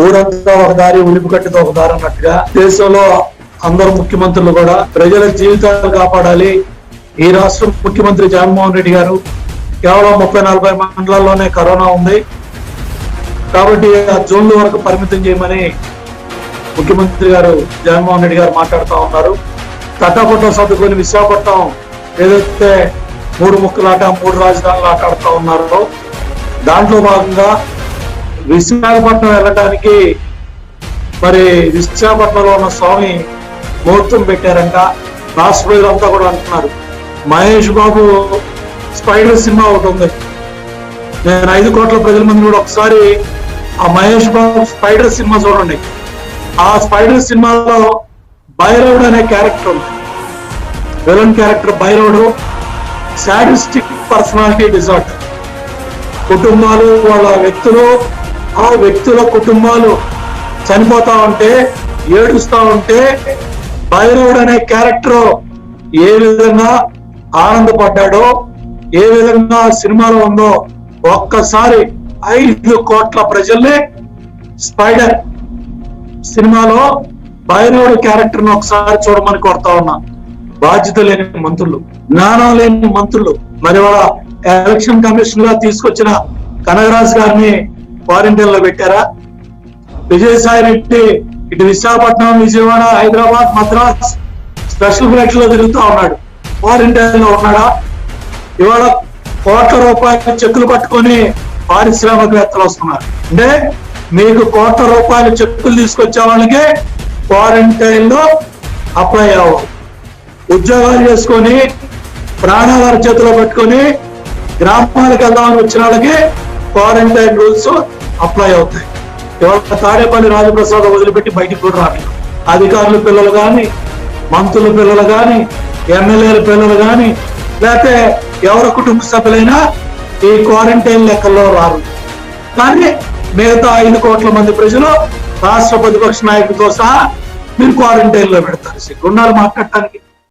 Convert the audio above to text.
ఊరంతా ఒక దారి ఉలిపికట్టుతో ఒక దారి అన్నట్టుగా దేశంలో అందరు ముఖ్యమంత్రులు కూడా ప్రజల జీవితాలు కాపాడాలి. ఈ రాష్ట్ర ముఖ్యమంత్రి జగన్మోహన్ రెడ్డి గారు కేవలం 30-40 మండలాల్లోనే కరోనా ఉంది కాబట్టి ఆ జోన్ల వరకు పరిమితం చేయమని ముఖ్యమంత్రి గారు జగన్మోహన్ రెడ్డి గారు మాట్లాడుతూ ఉన్నారు. తట్టపట్టం సర్దుకొని విశాఖపట్నం ఏదైతే 3 ముక్కలాట 3 రాజధానులు ఆటాడుతూ ఉన్నారో దాంట్లో భాగంగా విశాఖపట్నం వెళ్ళడానికి మరి విశాఖపట్నంలో ఉన్న స్వామి ముహూర్తం పెట్టారంట. రాష్ట్ర ప్రజలంతా కూడా అంటున్నారు. మహేష్ బాబు స్పైడర్ సినిమా ఒకటి ఉంది. నేను 5 కోట్ల ప్రజల మంది కూడా ఒకసారి ఆ మహేష్ బాబు స్పైడర్ సినిమా చూడండి. ఆ స్పైడర్ సినిమాలో భైరవుడు అనే క్యారెక్టర్ ఉంది. విలన్ క్యారెక్టర్ భైరవుడు సాడిస్టిక్ పర్సనాలిటీ డిజార్డర్. కుటుంబాలు వాళ్ళ ఆ వ్యక్తుల కుటుంబాలు చనిపోతా ఉంటే ఏడుస్తా ఉంటే భైరవుడు అనే క్యారెక్టర్ ఏ విధంగా ఆనందపడ్డాడో ఏ విధంగా సినిమాలో ఉందో ఒక్కసారి 5 కోట్ల ప్రజల్ని స్పైడర్ సినిమాలో భైరవుడు క్యారెక్టర్ ను ఒకసారి చూడమని కోరుతా ఉన్నా. బాధ్యత లేని మంత్రులు, జ్ఞానం లేని మంత్రులు. మరి వాళ్ళ ఎలక్షన్ కమిషన్ గా తీసుకొచ్చిన కనగరాజు గారిని క్వారంటైన్ లో పెట్టారా? విజయసాయి రెడ్డి ఇటు విశాఖపట్నం, విజయవాడ, హైదరాబాద్, మద్రాస్ స్పెషల్ ఫ్లైట్ లో తిరుగుతూ ఉన్నాడు. క్వారంటైన్ లో ఉన్నాడా? ఇవాళ కోట్ల రూపాయల చెక్కులు పట్టుకొని పారిశ్రామికవేత్తలు వస్తున్నారు. అంటే మీకు కోట్ల రూపాయల చెక్కులు తీసుకొచ్చే వాళ్ళకి క్వారంటైన్ లో అప్లై అవ్వాలి. ఉద్యోగాలు చేసుకొని ప్రాణాల చేతిలో పెట్టుకొని గ్రామాలకు వెళ్దామని వచ్చిన వాళ్ళకి క్వారంటైన్ రూల్స్ అప్లై అవుతాయి. ఇవాళ తాడేపల్లి రాజప్రసాద్ వదిలిపెట్టి బయటికి కూడా రాలేదు. అధికారుల పిల్లలు కానీ, మంత్రుల పిల్లలు కానీ, ఎమ్మెల్యేల పిల్లలు కానీ, లేకపోతే ఎవరి కుటుంబ సభ్యులైనా ఈ క్వారంటైన్ లెక్కల్లో రారు. కానీ మిగతా 5 కోట్ల మంది ప్రజలు రాష్ట్ర ప్రతిపక్ష నాయకులతో సహా మీరు క్వారంటైన్ లో పెడతారు. సిగ్గుండాలి మాట్లాడటానికి.